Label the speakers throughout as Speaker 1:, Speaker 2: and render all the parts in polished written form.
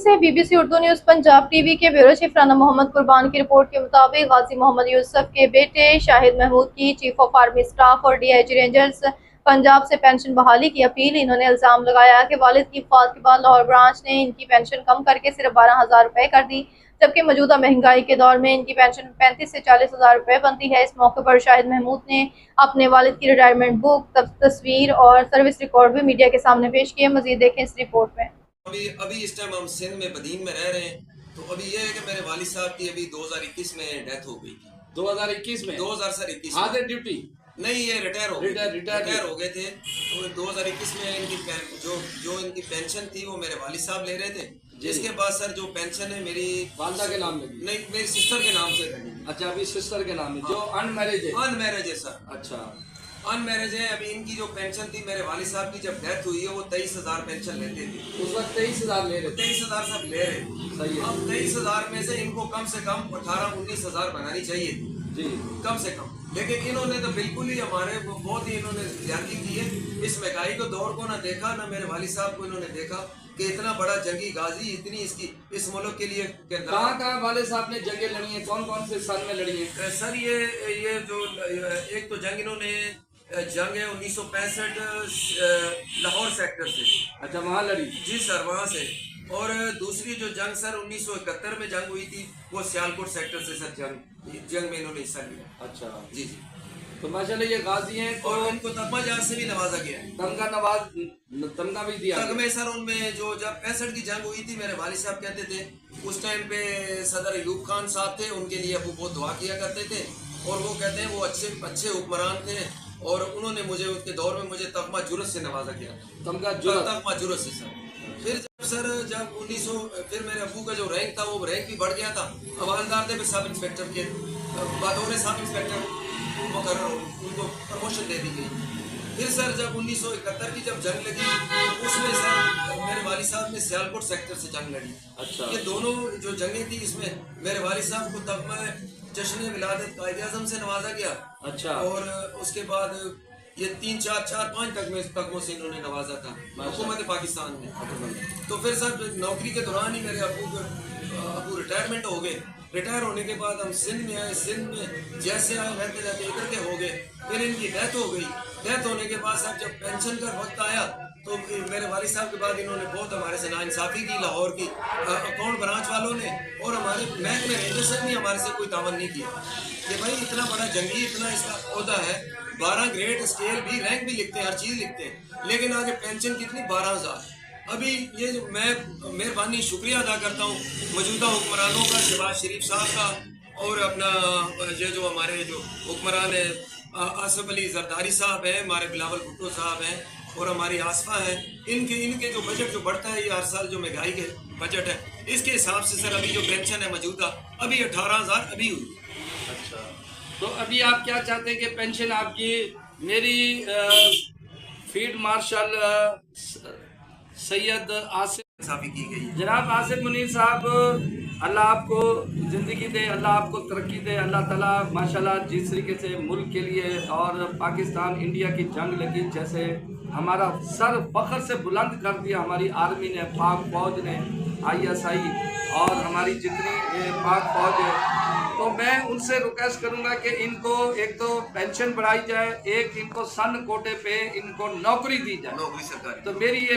Speaker 1: से BBC Urdu news Punjab TV के bureau chief Rana Mohammad कुर्बान की रिपोर्ट के मुताबिक गाजी मोहम्मद यूसुफ के बेटे शाहिद महमूद की चीफ ऑफ आर्मी स्टाफ और डीआईजी रेंजर्स पंजाब से पेंशन बहाली की अपील। इन्होंने इल्जाम लगाया कि वालिद की वफात के बाद लाहौर ब्रांच ने इनकी पेंशन कम करके सिर्फ 12,000 रुपए कर दी, जबकि मौजूदा महंगाई के दौर में इनकी पेंशन 35 से 40,000 रुपए बनती है। इस मौके पर शाहिद महमूद ने अपने वालिद की रिटायरमेंट बुक, तस्वीर और सर्विस रिकॉर्ड भी मीडिया के सामने पेश किए। मजीद देखें इस रिपोर्ट में।
Speaker 2: अभी इस टाइम हम सिंध में बदीन में रह रहे हैं। तो अभी ये है कि मेरे वालिद साहब की अभी 2021 में डेथ हो गई थी।
Speaker 3: 2021 में
Speaker 2: 2021
Speaker 3: हाँ ड्यूटी
Speaker 2: नहीं, ये रिटायर हो गए थे। तो 2021 में इनकी जो इनकी पेंशन थी वो मेरे वालिद साहब ले रहे थे, जिसके बाद सर जो पेंशन है मेरी
Speaker 3: वालदा के नाम लगी,
Speaker 2: नहीं मेरी सिस्टर के नाम से।
Speaker 3: अच्छा, अभी सिस्टर के नाम है। जो अनमैरिज
Speaker 2: है सर।
Speaker 3: अच्छा,
Speaker 2: अनमैरिज है। अभी इनकी जो पेंशन थी मेरे वालिद साहब की जब डेथ हुई है वो 23,000 पेंशन लेते थे।
Speaker 3: उस वक्त 23,000 ले रहे,
Speaker 2: 23,000 सब ले रहे।
Speaker 3: सही है।
Speaker 2: अब 23,000 में से इनको कम से कम 18-19,000 बनानी चाहिए थी
Speaker 3: जी,
Speaker 2: कम से कम। लेकिन इन्होंने तो बिल्कुल ही हमारे बहुत ही इन्होंने ज्यादती की है। इस महंगाई को दौर को ना देखा, ना मेरे वालिद साहब को इन्होंने देखा कि इतना बड़ा जंगी गाजी इतनी इसकी इस मुल्क के लिए
Speaker 3: कहाँ वाले साहब ने जंगें लड़ी हैं, कौन कौन से सन में लड़ी है
Speaker 2: सर। ये जो एक तो जंग इन्होंने जंग है 1965 लाहौर सेक्टर से।
Speaker 3: अच्छा, वहाँ लड़ी
Speaker 2: जी सर, वहाँ से। और दूसरी जो जंग सर 1971 में जंग हुई थी वो सियालकोट सेक्टर से सर जंग में इन्होंने हिस्सा लिया।
Speaker 3: अच्छा
Speaker 2: जी जी।
Speaker 3: तो माशाल्लाह ये गाजी हैं। तो
Speaker 2: और इनको तगमा जहाज से भी नवाजा गया है।
Speaker 3: तमगा भी दिया
Speaker 2: तगमे सर उनमें जो जब 65 की जंग हुई थी मेरे वालिद साहब कहते थे उस टाइम पे सदर अयूब खान साहब थे, उनके लिए अबू बहुत दुआ किया करते थे। और वो कहते हैं वो अच्छे हुक्मरान थे और उन्होंने मुझे उसके दौर में मुझे तगमा जुरत से नवाजा गया।
Speaker 3: तगमा
Speaker 2: जुरत से सर। फिर जब 1900 फिर मेरे अबू का जो रैंक था वो रैंक भी बढ़ गया था। हवालदार थे सब इंस्पेक्टर के बतौर सब इंस्पेक्टर मुकर्रर उनको प्रमोशन दे दी गई। फिर सर जब 1971 की जब जंग लगी तो उसमें सर मेरे वालिद साहब ने सियालकोट सेक्टर से जंग लड़ी।
Speaker 3: अच्छा,
Speaker 2: ये दोनों जो जंगें थी इसमें मेरे वालिद साहब को तगमा जश्न विलादत कायद-ए-आज़म से नवाजा गया।
Speaker 3: अच्छा,
Speaker 2: और उसके बाद ये 3-4-5 तगमों से इन्होंने नवाजा था हुकूमत पाकिस्तान में। तो फिर सर नौकरी के दौरान ही मेरे अबू रिटायरमेंट हो गए। रिटायर होने के बाद हम सिंध में आए। सिंध में जैसे आए रहते रहते इधर के हो गए। फिर इनकी डेथ हो गई। डेथ होने के बाद साहब जब पेंशन का वक्त आया तो मेरे वालिद साहब के बाद इन्होंने बहुत हमारे से नाइंसाफ़ी की लाहौर की अकाउंट ब्रांच वालों ने। और हमारे बैंक में रेंजर ने हमारे से कोई तावन नहीं किया कि भाई इतना बड़ा जंगी इतना इसका ओहदा है, 12 ग्रेड स्केल भी रैंक भी लिखते हैं, हर चीज़ लिखते हैं, लेकिन आगे पेंशन कितनी 12,000। अभी ये मैं मेहरबानी शुक्रिया अदा करता हूँ मौजूदा हुक्मरानों का, शहबाज शरीफ साहब का और अपना ये जो हमारे जो हुक्मरान है आसिफ अली जरदारी साहब हैं, हमारे बिलावल भुट्टो साहब हैं और हमारी आसफा हैं। इनके जो बजट जो बढ़ता है ये हर साल जो महंगाई के बजट है इसके हिसाब से सर अभी जो पेंशन है मौजूदा अभी 18,000 अभी हुई।
Speaker 3: अच्छा, तो अभी आप क्या चाहते हैं कि पेंशन आपकी मेरी फील्ड मार्शल सैयद आसिफ
Speaker 2: की गई।
Speaker 3: जनाब आसिफ मुनीर साहब, अल्लाह आपको ज़िंदगी दे, अल्लाह आपको तरक्की दे। अल्लाह ताला माशाल्लाह जिस तरीके से मुल्क के लिए और पाकिस्तान इंडिया की जंग लगी, जैसे हमारा सर फख्र से बुलंद कर दिया हमारी आर्मी ने, पाक फौज ने, ISI और हमारी जितनी पाक फौज है। तो मैं उनसे रिक्वेस्ट करूंगा कि इनको एक तो पेंशन बढ़ाई जाए, एक इनको सन कोटे पे इनको नौकरी दी जाए,
Speaker 2: नौकरी सरकारी।
Speaker 3: तो मेरी ये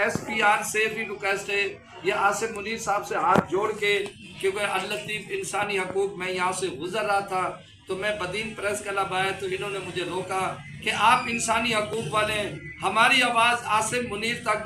Speaker 3: SPR से भी रिक्वेस्ट है, ये आसिफ मुनीर साहब से हाथ जोड़ के, क्योंकि अल लतीफ़ इंसानी हकूक़ मैं यहाँ से गुजर रहा था तो मैं बदीन प्रेस क्लब आया तो इन्होंने मुझे रोका कि आप इंसानी हकूक़ वाले हमारी आवाज़ आसिफ मुनीर तक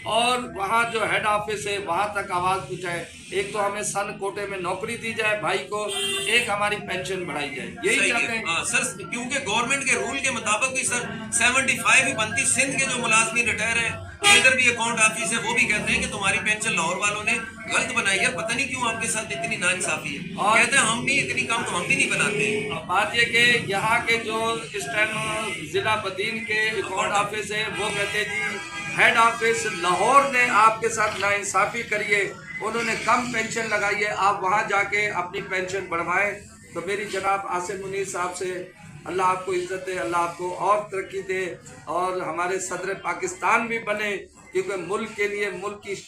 Speaker 3: और वहाँ जो हेड ऑफिस है वहाँ तक आवाज़ पहुँचाए। एक तो हमें सन कोटे में नौकरी दी जाए भाई को, एक हमारी पेंशन बढ़ाई जाए, यही चाहते हैं
Speaker 2: सर। क्योंकि गवर्नमेंट के रूल के मुताबिक भी सर 75 ही बनती। सिंध के जो मुलाजमी रिटायर है इधर भी अकाउंट ऑफिस है वो भी कहते हैं कि तुम्हारी पेंशन लाहौर वालों ने गलत बनाई है, पता नहीं क्यों आपके साथ इतनी नाइंसाफी है। और कहते हैं हम भी इतनी कम तो हम भी नहीं बनाते।
Speaker 3: बात ये कि यहाँ के जो इस टाइम जिला बदीन के अकाउंट ऑफिस है वो कहते हैं जी हेड ऑफिस लाहौर ने आपके साथ नाइंसाफ़ी करी है, उन्होंने कम पेंशन लगाई है, आप वहाँ जाके अपनी पेंशन बढ़वाएं। तो मेरी जनाब आसिफ मुनीर साहब से अल्लाह आपको इज़्ज़त दे, अल्लाह आपको और तरक्की दे और हमारे सदर पाकिस्तान भी बने, क्योंकि मुल्क के लिए मुल्क की